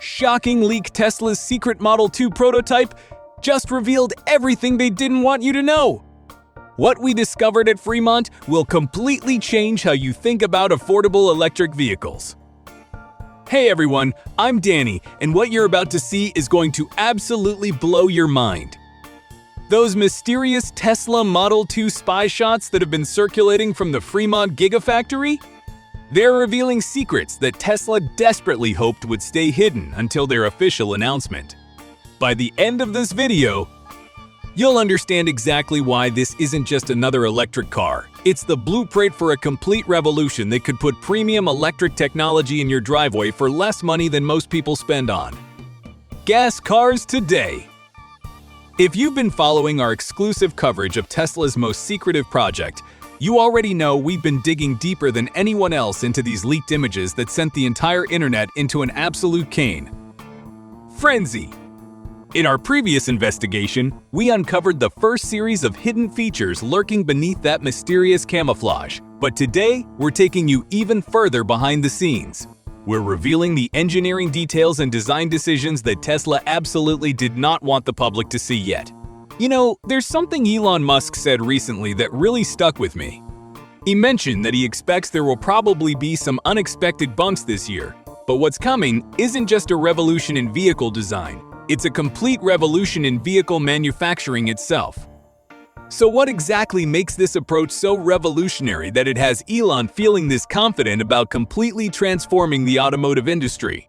shocking leak: Tesla's secret Model 2 prototype just revealed everything they didn't want you to know. What we discovered at Fremont will completely change how you think about affordable electric vehicles. Hey everyone, I'm Danny, and what you're about to see is going to absolutely blow your mind. Those mysterious Tesla Model 2 spy shots that have been circulating from the Fremont Gigafactory? They're revealing secrets that Tesla desperately hoped would stay hidden until their official announcement. By the end of this video, you'll understand exactly why this isn't just another electric car. It's the blueprint for a complete revolution that could put premium electric technology in your driveway for less money than most people spend on gas cars today. If you've been following our exclusive coverage of Tesla's most secretive project, you already know we've been digging deeper than anyone else into these leaked images that sent the entire internet into an absolute frenzy. In our previous investigation, we uncovered the first series of hidden features lurking beneath that mysterious camouflage. But today, we're taking you even further behind the scenes. We're revealing the engineering details and design decisions that Tesla absolutely did not want the public to see yet. You know, there's something Elon Musk said recently that really stuck with me. He mentioned that he expects there will probably be some unexpected bumps this year. But what's coming isn't just a revolution in vehicle design. It's a complete revolution in vehicle manufacturing itself. So what exactly makes this approach so revolutionary that it has Elon feeling this confident about completely transforming the automotive industry?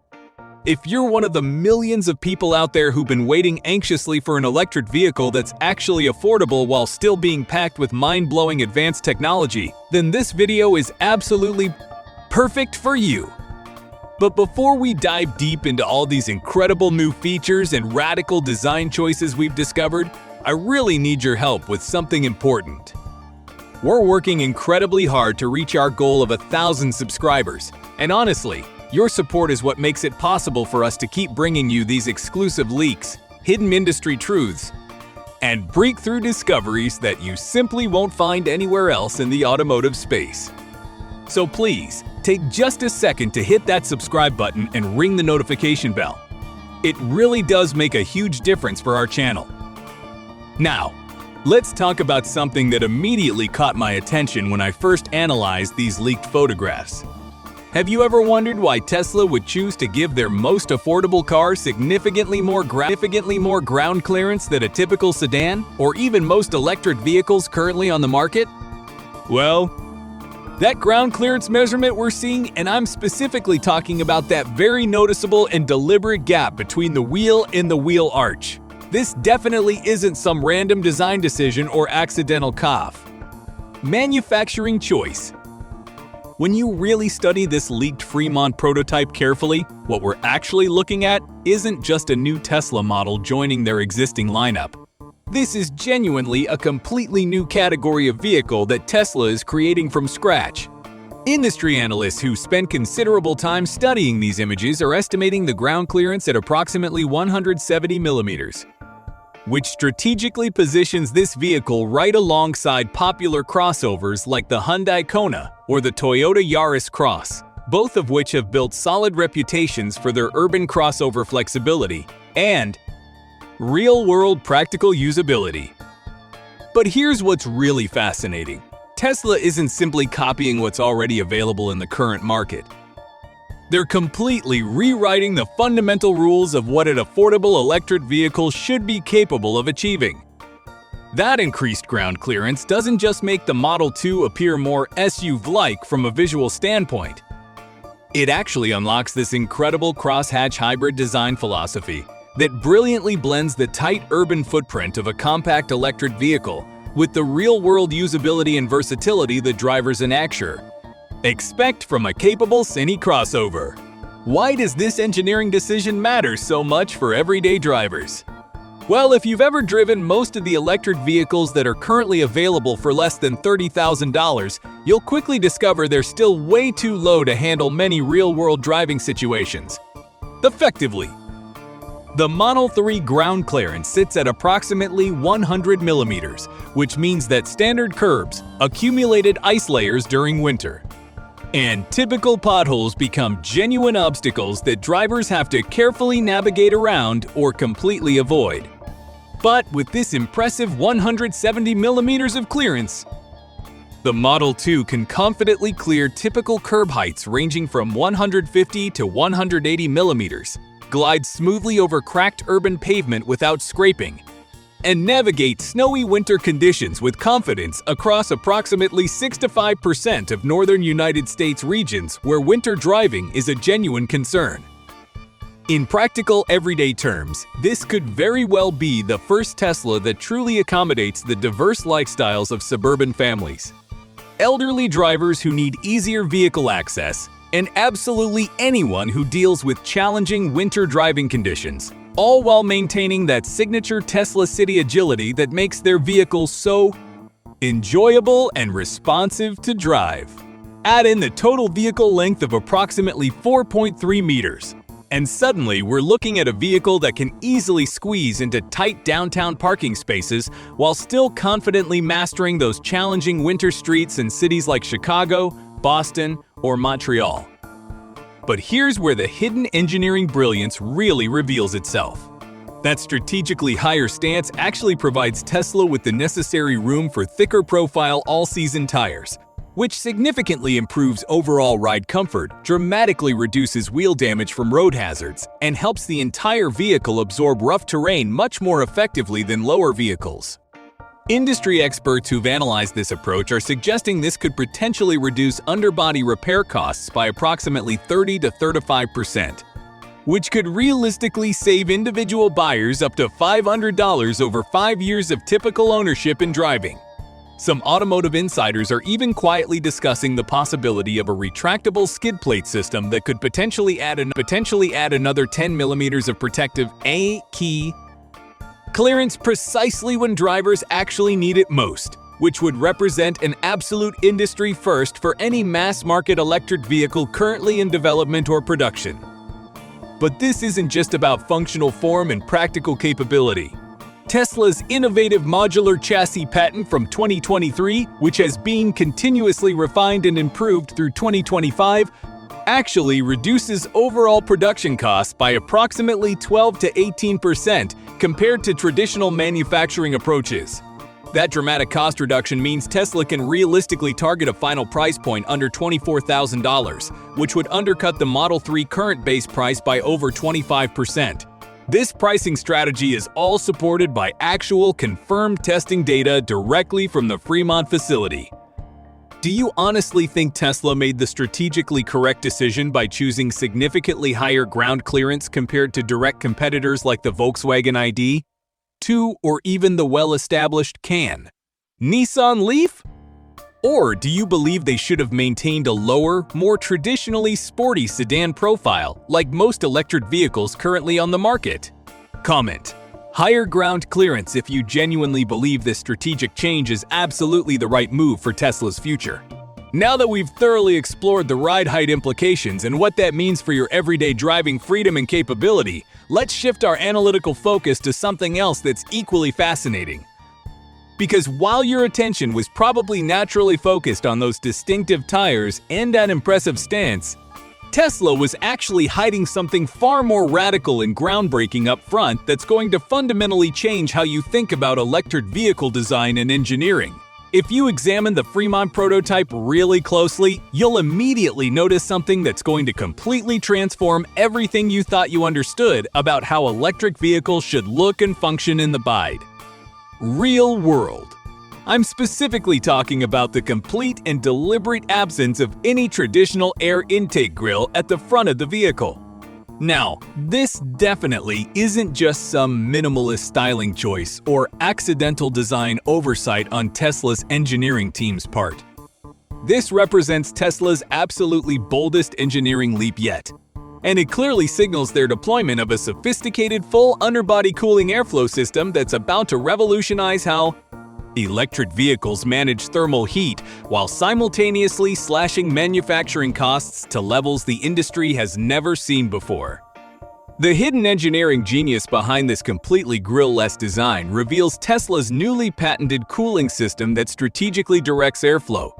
If you're one of the millions of people out there who've been waiting anxiously for an electric vehicle that's actually affordable while still being packed with mind-blowing advanced technology, then this video is absolutely perfect for you. But before we dive deep into all these incredible new features and radical design choices we've discovered, I really need your help with something important. We're working incredibly hard to reach our goal of 1,000 subscribers, and honestly, your support is what makes it possible for us to keep bringing you these exclusive leaks, hidden industry truths, and breakthrough discoveries that you simply won't find anywhere else in the automotive space. So please, take just a second to hit that subscribe button and ring the notification bell. It really does make a huge difference for our channel. Now, let's talk about something that immediately caught my attention when I first analyzed these leaked photographs. Have you ever wondered why Tesla would choose to give their most affordable car significantly more ground clearance than a typical sedan, or even most electric vehicles currently on the market? Well, that ground clearance measurement we're seeing, and I'm specifically talking about that very noticeable and deliberate gap between the wheel and the wheel arch. This definitely isn't some random design decision or accidental cough. Manufacturing choice. When you really study this leaked Fremont prototype carefully, what we're actually looking at isn't just a new Tesla model joining their existing lineup. This is genuinely a completely new category of vehicle that Tesla is creating from scratch. Industry analysts who spend considerable time studying these images are estimating the ground clearance at approximately 170 millimeters, which strategically positions this vehicle right alongside popular crossovers like the Hyundai Kona or the Toyota Yaris Cross, both of which have built solid reputations for their urban crossover flexibility and real-world practical usability. But here's what's really fascinating. Tesla isn't simply copying what's already available in the current market. They're completely rewriting the fundamental rules of what an affordable electric vehicle should be capable of achieving. That increased ground clearance doesn't just make the Model 2 appear more SUV-like from a visual standpoint. It actually unlocks this incredible crosshatch hybrid design philosophy that brilliantly blends the tight urban footprint of a compact electric vehicle with the real-world usability and versatility that drivers enact. Expect from a capable city crossover. Why does this engineering decision matter so much for everyday drivers? Well, if you've ever driven most of the electric vehicles that are currently available for less than $30,000, you'll quickly discover they're still way too low to handle many real-world driving situations. Effectively, the Model 3 ground clearance sits at approximately 100 millimeters, which means that standard curbs accumulated ice layers during winter. And typical potholes become genuine obstacles that drivers have to carefully navigate around or completely avoid. But with this impressive 170 millimeters of clearance, the Model 2 can confidently clear typical curb heights ranging from 150 to 180 millimeters, glide smoothly over cracked urban pavement without scraping, and navigate snowy winter conditions with confidence across approximately 6 to 5% of northern United States regions where winter driving is a genuine concern. In practical everyday terms, this could very well be the first Tesla that truly accommodates the diverse lifestyles of suburban families. Elderly drivers who need easier vehicle access, and absolutely anyone who deals with challenging winter driving conditions, all while maintaining that signature Tesla City agility that makes their vehicles so enjoyable and responsive to drive. Add in the total vehicle length of approximately 4.3 meters, and suddenly we're looking at a vehicle that can easily squeeze into tight downtown parking spaces while still confidently mastering those challenging winter streets in cities like Chicago, Boston, or Montreal. But here's where the hidden engineering brilliance really reveals itself. That strategically higher stance actually provides Tesla with the necessary room for thicker profile all-season tires, which significantly improves overall ride comfort, dramatically reduces wheel damage from road hazards, and helps the entire vehicle absorb rough terrain much more effectively than lower vehicles. Industry experts who've analyzed this approach are suggesting this could potentially reduce underbody repair costs by approximately 30 to 35%, which could realistically save individual buyers up to $500 over 5 years of typical ownership and driving. Some automotive insiders are even quietly discussing the possibility of a retractable skid plate system that could potentially add another 10 millimeters of protective key clearance precisely when drivers actually need it most, which would represent an absolute industry first for any mass-market electric vehicle currently in development or production. But this isn't just about functional form and practical capability. Tesla's innovative modular chassis patent from 2023, which has been continuously refined and improved through 2025, actually reduces overall production costs by approximately 12 to 18% compared to traditional manufacturing approaches. That dramatic cost reduction means Tesla can realistically target a final price point under $24,000, which would undercut the Model 3 current base price by over 25%. This pricing strategy is all supported by actual confirmed testing data directly from the Fremont facility. Do you honestly think Tesla made the strategically correct decision by choosing significantly higher ground clearance compared to direct competitors like the Volkswagen ID.2 or even the well-established Nissan Leaf? Or do you believe they should have maintained a lower, more traditionally sporty sedan profile like most electric vehicles currently on the market? Comment. Higher ground clearance if you genuinely believe this strategic change is absolutely the right move for Tesla's future. Now that we've thoroughly explored the ride height implications and what that means for your everyday driving freedom and capability, let's shift our analytical focus to something else that's equally fascinating. Because while your attention was probably naturally focused on those distinctive tires and that impressive stance, Tesla was actually hiding something far more radical and groundbreaking up front that's going to fundamentally change how you think about electric vehicle design and engineering. If you examine the Fremont prototype really closely, you'll immediately notice something that's going to completely transform everything you thought you understood about how electric vehicles should look and function in the BOMBSHELL. Real world. I'm specifically talking about the complete and deliberate absence of any traditional air intake grill at the front of the vehicle. Now, this definitely isn't just some minimalist styling choice or accidental design oversight on Tesla's engineering team's part. This represents Tesla's absolutely boldest engineering leap yet, and it clearly signals their deployment of a sophisticated full underbody cooling airflow system that's about to revolutionize how electric vehicles manage thermal heat while simultaneously slashing manufacturing costs to levels the industry has never seen before. The hidden engineering genius behind this completely grill-less design reveals Tesla's newly patented cooling system that strategically directs airflow,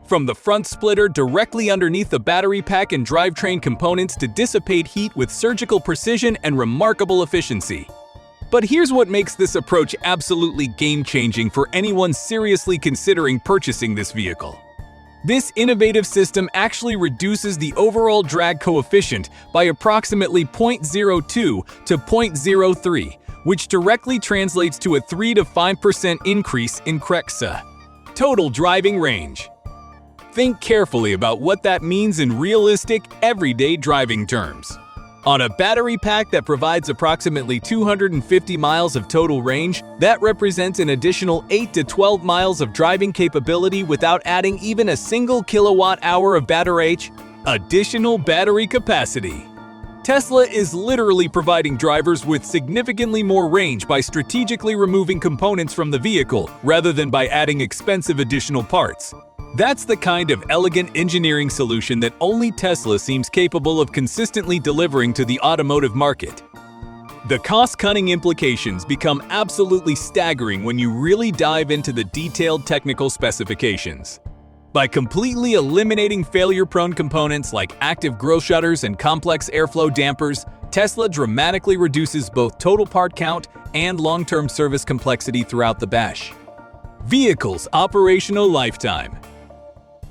From the front splitter directly underneath the battery pack and drivetrain components to dissipate heat with surgical precision and remarkable efficiency. But here's what makes this approach absolutely game-changing for anyone seriously considering purchasing this vehicle. This innovative system actually reduces the overall drag coefficient by approximately 0.02 to 0.03, which directly translates to a 3 to 5% increase in CREXA, total driving range. Think carefully about what that means in realistic, everyday driving terms. On a battery pack that provides approximately 250 miles of total range, that represents an additional 8 to 12 miles of driving capability without adding even a single kilowatt-hour of additional battery capacity. Tesla is literally providing drivers with significantly more range by strategically removing components from the vehicle rather than by adding expensive additional parts. That's the kind of elegant engineering solution that only Tesla seems capable of consistently delivering to the automotive market. The cost-cutting implications become absolutely staggering when you really dive into the detailed technical specifications. By completely eliminating failure-prone components like active grille shutters and complex airflow dampers, Tesla dramatically reduces both total part count and long-term service complexity throughout the BOMBSHELL. Vehicle's operational lifetime.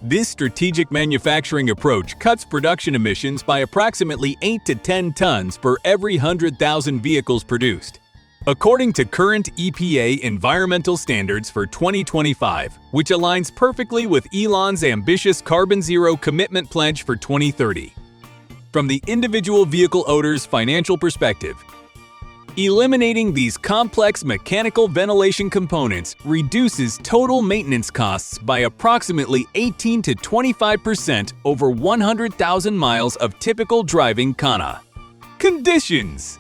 This strategic manufacturing approach cuts production emissions by approximately 8 to 10 tons per every 100,000 vehicles produced. According to current EPA environmental standards for 2025, which aligns perfectly with Elon's ambitious carbon zero commitment pledge for 2030. From the individual vehicle owner's financial perspective, eliminating these complex mechanical ventilation components reduces total maintenance costs by approximately 18 to 25% over 100,000 miles of typical driving conditions.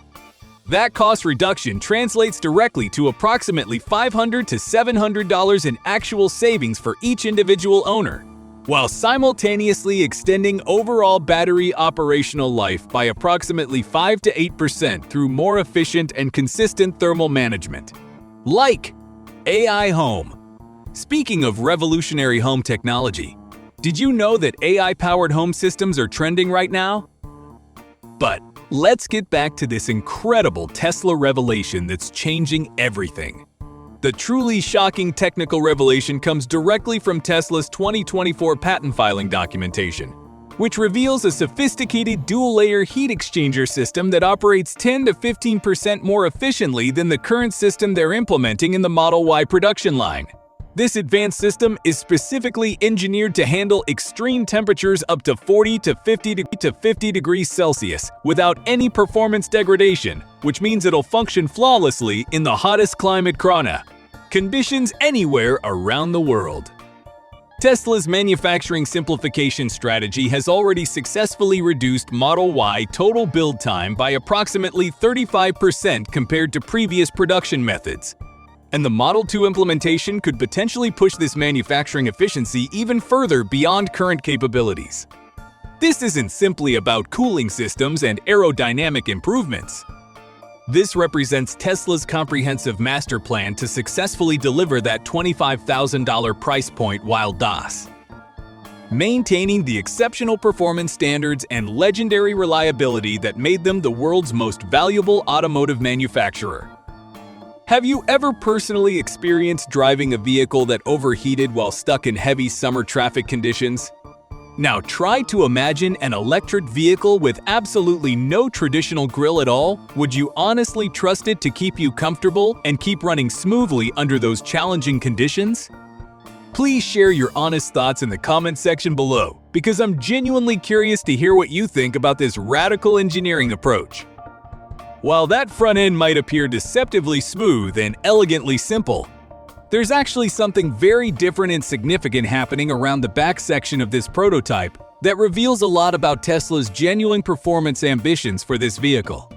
That cost reduction translates directly to approximately $500 to $700 in actual savings for each individual owner, while simultaneously extending overall battery operational life by approximately 5 to 8% through more efficient and consistent thermal management. Like AI Home. Speaking of revolutionary home technology, did you know that AI-powered home systems are trending right now? But let's get back to this incredible Tesla revelation that's changing everything. The truly shocking technical revelation comes directly from Tesla's 2024 patent filing documentation, which reveals a sophisticated dual-layer heat exchanger system that operates 10 to 15% more efficiently than the current system they're implementing in the Model Y production line. This advanced system is specifically engineered to handle extreme temperatures up to 40 to 50 degrees Celsius without any performance degradation, which means it'll function flawlessly in the hottest climate conditions anywhere around the world. Tesla's manufacturing simplification strategy has already successfully reduced Model Y total build time by approximately 35% compared to previous production methods. And the Model 2 implementation could potentially push this manufacturing efficiency even further beyond current capabilities. This isn't simply about cooling systems and aerodynamic improvements. This represents Tesla's comprehensive master plan to successfully deliver that $25,000 price point while maintaining the exceptional performance standards and legendary reliability that made them the world's most valuable automotive manufacturer. Have you ever personally experienced driving a vehicle that overheated while stuck in heavy summer traffic conditions? Now try to imagine an electric vehicle with absolutely no traditional grille at all. Would you honestly trust it to keep you comfortable and keep running smoothly under those challenging conditions? Please share your honest thoughts in the comment section below, because I'm genuinely curious to hear what you think about this radical engineering approach. While that front end might appear deceptively smooth and elegantly simple, there's actually something very different and significant happening around the back section of this prototype that reveals a lot about Tesla's genuine performance ambitions for this vehicle.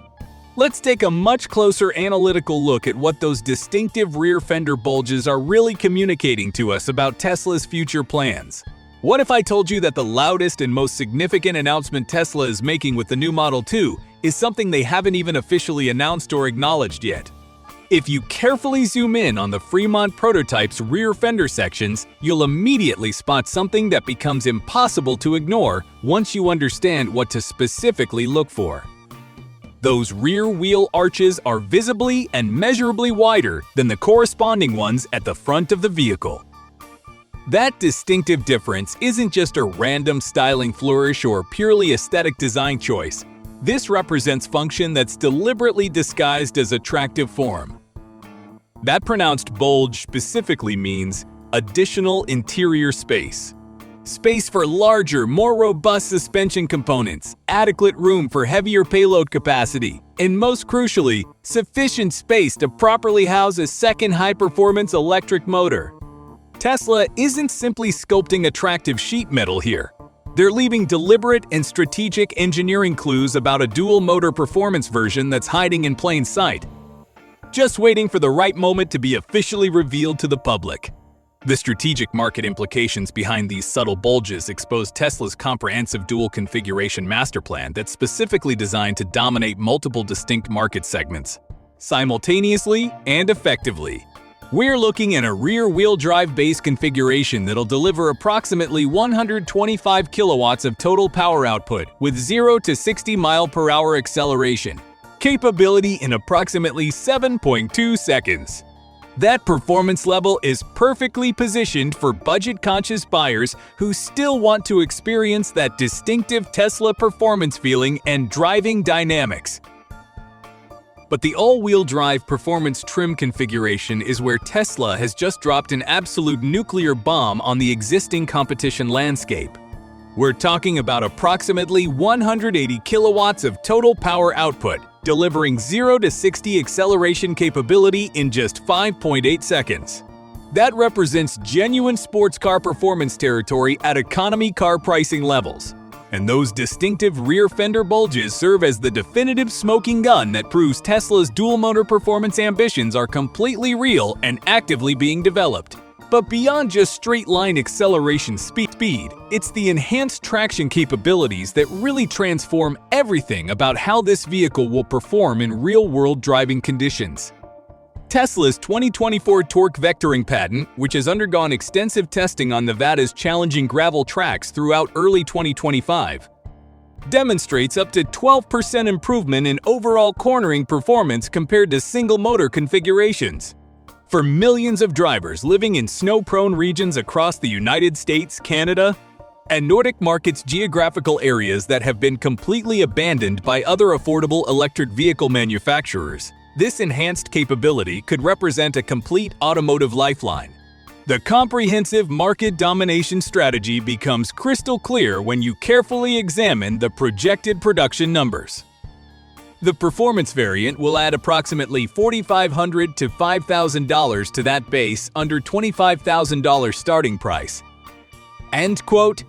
Let's take a much closer analytical look at what those distinctive rear fender bulges are really communicating to us about Tesla's future plans. What if I told you that the loudest and most significant announcement Tesla is making with the new Model 2 is something they haven't even officially announced or acknowledged yet? If you carefully zoom in on the Fremont prototype's rear fender sections, you'll immediately spot something that becomes impossible to ignore once you understand what to specifically look for. Those rear wheel arches are visibly and measurably wider than the corresponding ones at the front of the vehicle. That distinctive difference isn't just a random styling flourish or purely aesthetic design choice. This represents function that's deliberately disguised as attractive form. That pronounced bulge specifically means additional interior space. Space for larger, more robust suspension components, adequate room for heavier payload capacity, and most crucially, sufficient space to properly house a second high-performance electric motor. Tesla isn't simply sculpting attractive sheet metal here. They're leaving deliberate and strategic engineering clues about a dual-motor performance version that's hiding in plain sight, just waiting for the right moment to be officially revealed to the public. The strategic market implications behind these subtle bulges expose Tesla's comprehensive dual configuration master plan that's specifically designed to dominate multiple distinct market segments, simultaneously and effectively. We're looking at a rear-wheel drive base configuration that'll deliver approximately 125 kilowatts of total power output with 0 to 60 mph acceleration, capability in approximately 7.2 seconds. That performance level is perfectly positioned for budget-conscious buyers who still want to experience that distinctive Tesla performance feeling and driving dynamics. But the all-wheel drive performance trim configuration is where Tesla has just dropped an absolute nuclear bomb on the existing competition landscape. We're talking about approximately 180 kilowatts of total power output, delivering 0 to 60 acceleration capability in just 5.8 seconds. That represents genuine sports car performance territory at economy car pricing levels. And those distinctive rear fender bulges serve as the definitive smoking gun that proves Tesla's dual-motor performance ambitions are completely real and actively being developed. But beyond just straight-line acceleration speed, it's the enhanced traction capabilities that really transform everything about how this vehicle will perform in real-world driving conditions. Tesla's 2024 torque vectoring patent, which has undergone extensive testing on Nevada's challenging gravel tracks throughout early 2025, demonstrates up to 12% improvement in overall cornering performance compared to single-motor configurations. For millions of drivers living in snow-prone regions across the United States, Canada, and Nordic markets, geographical areas that have been completely abandoned by other affordable electric vehicle manufacturers, this enhanced capability could represent a complete automotive lifeline. The comprehensive market domination strategy becomes crystal clear when you carefully examine the projected production numbers. The performance variant will add approximately $4,500 to $5,000 to that base under $25,000 starting price. End quote.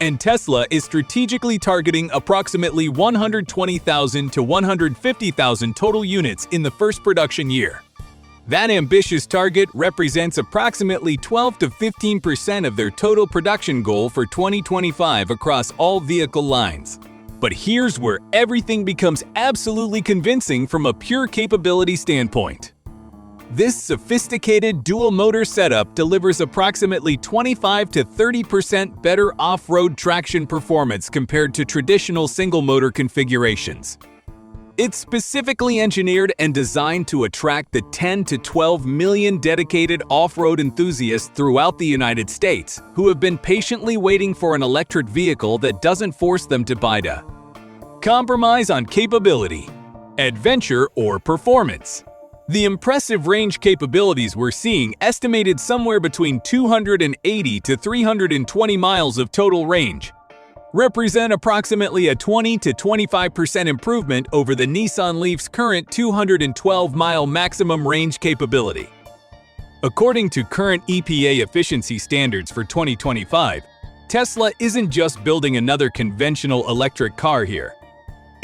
And Tesla is strategically targeting approximately 120,000 to 150,000 total units in the first production year. That ambitious target represents approximately 12 to 15% of their total production goal for 2025 across all vehicle lines. But here's where everything becomes absolutely convincing from a pure capability standpoint. This sophisticated dual-motor setup delivers approximately 25 to 30% better off-road traction performance compared to traditional single-motor configurations. It's specifically engineered and designed to attract the 10 to 12 million dedicated off-road enthusiasts throughout the United States who have been patiently waiting for an electric vehicle that doesn't force them to buy to compromise on capability, adventure, or performance. The impressive range capabilities we're seeing, estimated somewhere between 280 to 320 miles of total range, represent approximately a 20 to 25% improvement over the Nissan Leaf's current 212-mile maximum range capability. According to current EPA efficiency standards for 2025, Tesla isn't just building another conventional electric car here.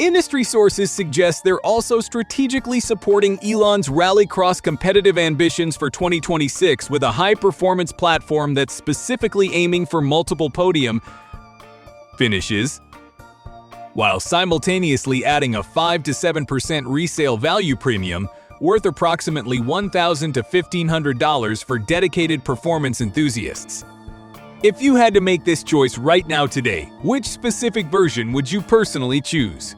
Industry sources suggest they're also strategically supporting Elon's rallycross competitive ambitions for 2026 with a high-performance platform that's specifically aiming for multiple podium finishes, while simultaneously adding a 5 to 7% resale value premium worth approximately $1,000 to $1,500 for dedicated performance enthusiasts. If you had to make this choice right now today, which specific version would you personally choose?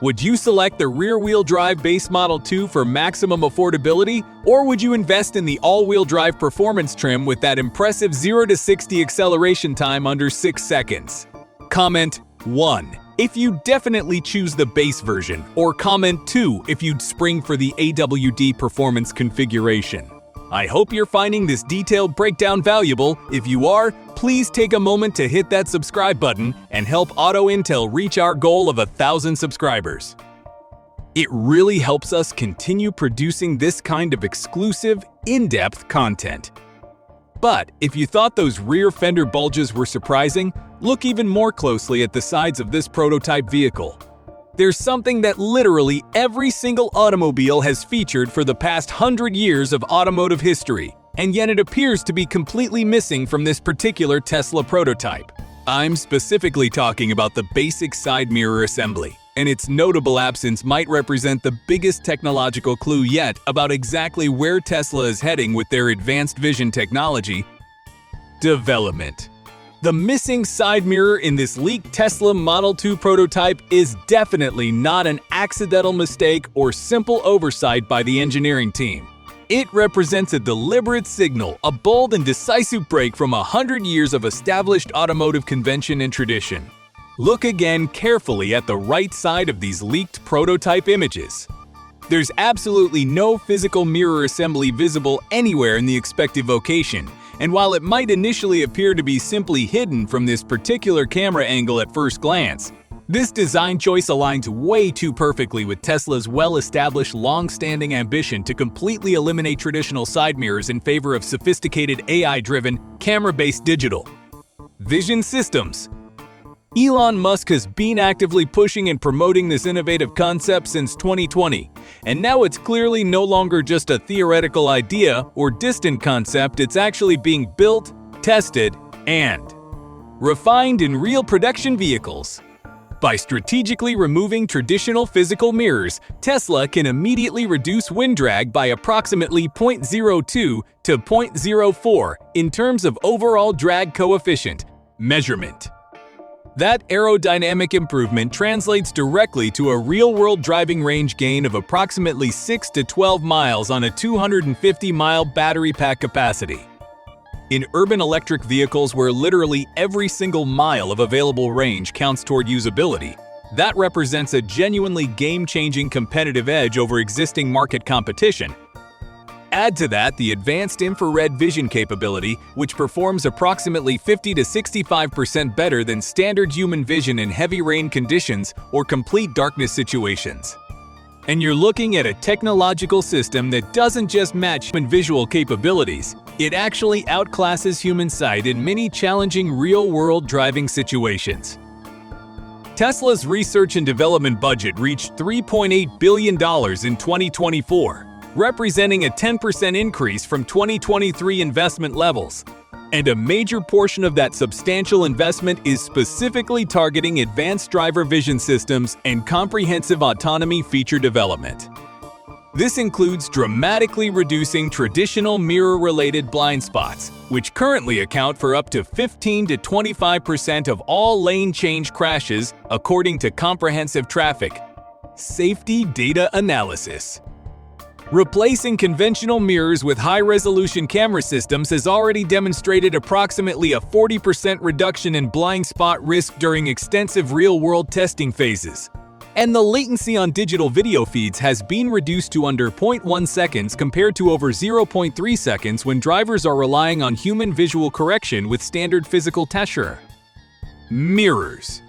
Would you select the rear-wheel drive base Model 2 for maximum affordability, or would you invest in the all-wheel drive performance trim with that impressive 0 to 60 acceleration time under 6 seconds? Comment 1 if you definitely choose the base version, or comment 2 if you'd spring for the AWD performance configuration. I hope you're finding this detailed breakdown valuable. If you are, please take a moment to hit that subscribe button and help Auto Intel reach our goal of 1,000 subscribers. It really helps us continue producing this kind of exclusive, in-depth content. But if you thought those rear fender bulges were surprising, look even more closely at the sides of this prototype vehicle. There's something that literally every single automobile has featured for the past 100 years of automotive history, and yet it appears to be completely missing from this particular Tesla prototype. I'm specifically talking about the basic side mirror assembly, and its notable absence might represent the biggest technological clue yet about exactly where Tesla is heading with their advanced vision technology development. The missing side mirror in this leaked Tesla Model 2 prototype is definitely not an accidental mistake or simple oversight by the engineering team. It represents a deliberate signal, a bold and decisive break from 100 years of established automotive convention and tradition. Look again carefully at the right side of these leaked prototype images. There's absolutely no physical mirror assembly visible anywhere in the expected location, and while it might initially appear to be simply hidden from this particular camera angle at first glance, this design choice aligns way too perfectly with Tesla's well-established long-standing ambition to completely eliminate traditional side mirrors in favor of sophisticated AI-driven, camera-based digital vision systems. Elon Musk has been actively pushing and promoting this innovative concept since 2020, and now it's clearly no longer just a theoretical idea or distant concept. It's actually being built, tested, and refined in real production vehicles. By strategically removing traditional physical mirrors, Tesla can immediately reduce wind drag by approximately 0.02 to 0.04 in terms of overall drag coefficient measurement. That aerodynamic improvement translates directly to a real-world driving range gain of approximately 6 to 12 miles on a 250-mile battery pack capacity. In urban electric vehicles where literally every single mile of available range counts toward usability, that represents a genuinely game-changing competitive edge over existing market competition. Add to that the advanced infrared vision capability, which performs approximately 50 to 65% better than standard human vision in heavy rain conditions or complete darkness situations. And you're looking at a technological system that doesn't just match human visual capabilities, it actually outclasses human sight in many challenging real-world driving situations. Tesla's research and development budget reached $3.8 billion in 2024. Representing a 10% increase from 2023 investment levels. And a major portion of that substantial investment is specifically targeting advanced driver vision systems and comprehensive autonomy feature development. This includes dramatically reducing traditional mirror-related blind spots, which currently account for up to 15 to 25% of all lane change crashes, according to comprehensive traffic safety data analysis. Replacing conventional mirrors with high-resolution camera systems has already demonstrated approximately a 40% reduction in blind spot risk during extensive real-world testing phases. And the latency on digital video feeds has been reduced to under 0.1 seconds compared to over 0.3 seconds when drivers are relying on human visual correction with standard physical tessure. Mirrors.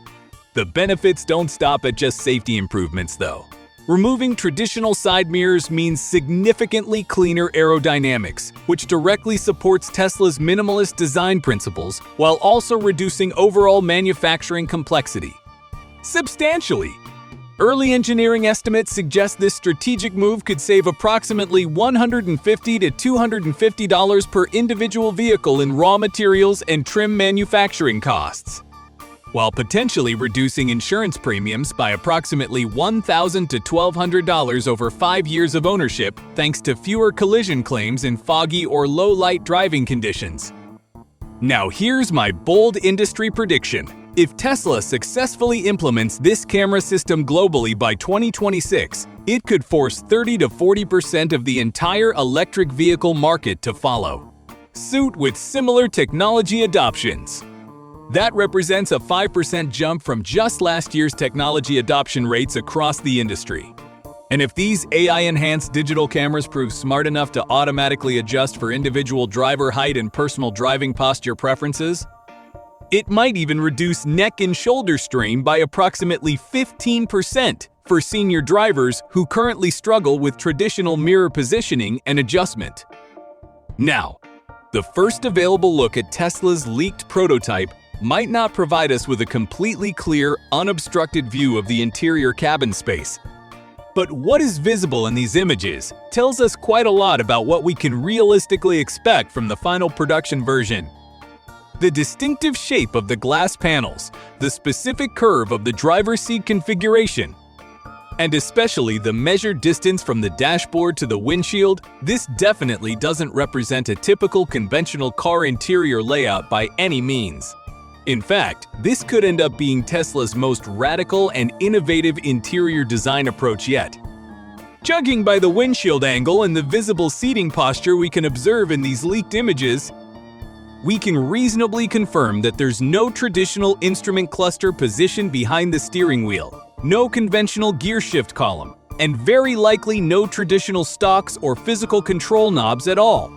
The benefits don't stop at just safety improvements, though. Removing traditional side mirrors means significantly cleaner aerodynamics, which directly supports Tesla's minimalist design principles while also reducing overall manufacturing complexity substantially. Early engineering estimates suggest this strategic move could save approximately $150 to $250 per individual vehicle in raw materials and trim manufacturing costs. while potentially reducing insurance premiums by approximately $1,000 to $1,200 over 5 years of ownership thanks to fewer collision claims in foggy or low-light driving conditions. Now here's my bold industry prediction. If Tesla successfully implements this camera system globally by 2026, it could force 30 to 40% of the entire electric vehicle market to follow suit with similar technology adoptions. That represents a 5% jump from just last year's technology adoption rates across the industry. And if these AI-enhanced digital cameras prove smart enough to automatically adjust for individual driver height and personal driving posture preferences, it might even reduce neck and shoulder strain by approximately 15% for senior drivers who currently struggle with traditional mirror positioning and adjustment. Now, the first available look at Tesla's leaked prototype might not provide us with a completely clear, unobstructed view of the interior cabin space. But what is visible in these images tells us quite a lot about what we can realistically expect from the final production version. The distinctive shape of the glass panels, the specific curve of the driver's seat configuration, and especially the measured distance from the dashboard to the windshield, this definitely doesn't represent a typical conventional car interior layout by any means. In fact, this could end up being Tesla's most radical and innovative interior design approach yet. Judging by the windshield angle and the visible seating posture we can observe in these leaked images, we can reasonably confirm that there's no traditional instrument cluster positioned behind the steering wheel, no conventional gear shift column, and very likely no traditional stalks or physical control knobs at all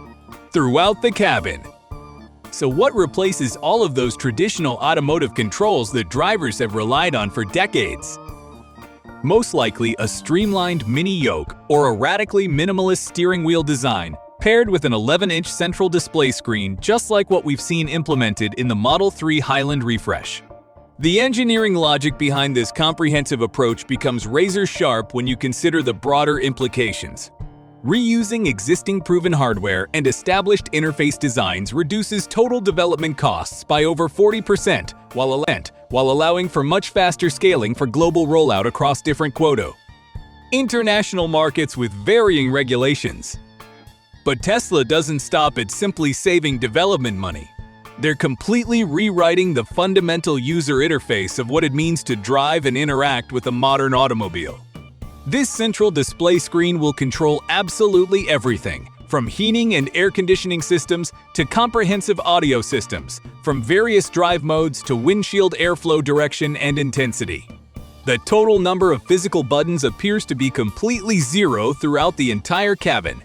throughout the cabin. So what replaces all of those traditional automotive controls that drivers have relied on for decades? Most likely a streamlined mini yoke or a radically minimalist steering wheel design paired with an 11-inch central display screen just like what we've seen implemented in the Model 3 Highland refresh. The engineering logic behind this comprehensive approach becomes razor-sharp when you consider the broader implications. Reusing existing proven hardware and established interface designs reduces total development costs by over 40% while allowing for much faster scaling for global rollout across different international markets with varying regulations. But Tesla doesn't stop at simply saving development money. They're completely rewriting the fundamental user interface of what it means to drive and interact with a modern automobile. This central display screen will control absolutely everything, from heating and air conditioning systems to comprehensive audio systems, from various drive modes to windshield airflow direction and intensity. The total number of physical buttons appears to be completely zero throughout the entire cabin.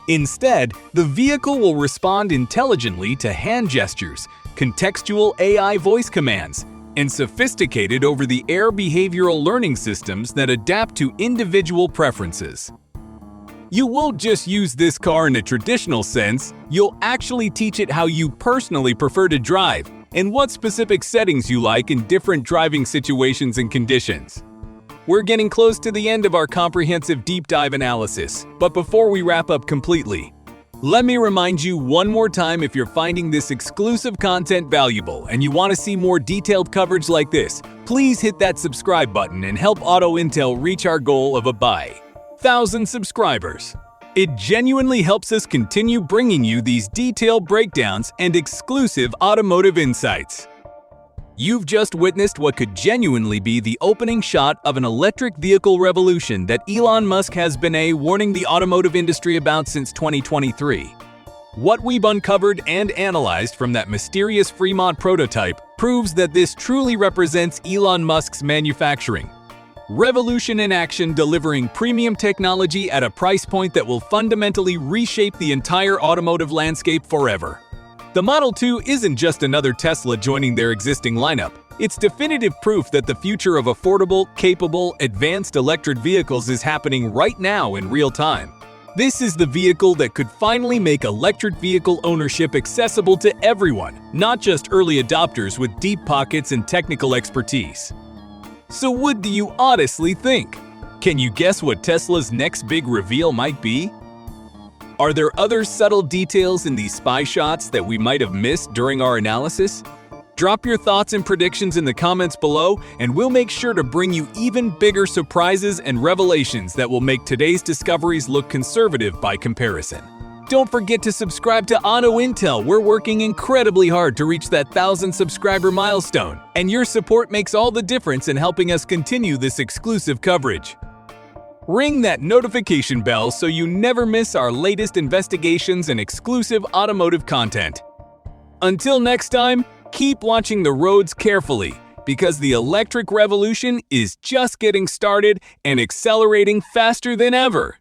Instead, the vehicle will respond intelligently to hand gestures, contextual AI voice commands, and sophisticated over-the-air behavioral learning systems that adapt to individual preferences. You won't just use this car in a traditional sense, you'll actually teach it how you personally prefer to drive and what specific settings you like in different driving situations and conditions. We're getting close to the end of our comprehensive deep dive analysis, but before we wrap up completely, let me remind you one more time, if you're finding this exclusive content valuable and you want to see more detailed coverage like this, please hit that subscribe button and help Auto Intel reach our goal of 1,000 subscribers. It genuinely helps us continue bringing you these detailed breakdowns and exclusive automotive insights. You've just witnessed what could genuinely be the opening shot of an electric vehicle revolution that Elon Musk has been warning the automotive industry about since 2023. What we've uncovered and analyzed from that mysterious Fremont prototype proves that this truly represents Elon Musk's manufacturing revolution in action, delivering premium technology at a price point that will fundamentally reshape the entire automotive landscape forever. The Model 2 isn't just another Tesla joining their existing lineup. It's definitive proof that the future of affordable, capable, advanced electric vehicles is happening right now in real time. This is the vehicle that could finally make electric vehicle ownership accessible to everyone, not just early adopters with deep pockets and technical expertise. So what do you honestly think? Can you guess what Tesla's next big reveal might be? Are there other subtle details in these spy shots that we might have missed during our analysis? Drop your thoughts and predictions in the comments below, and we'll make sure to bring you even bigger surprises and revelations that will make today's discoveries look conservative by comparison. Don't forget to subscribe to Auto Intel. We're working incredibly hard to reach that 1,000 subscriber milestone, and your support makes all the difference in helping us continue this exclusive coverage. Ring that notification bell so you never miss our latest investigations and exclusive automotive content. Until next time, keep watching the roads carefully, because the electric revolution is just getting started and accelerating faster than ever.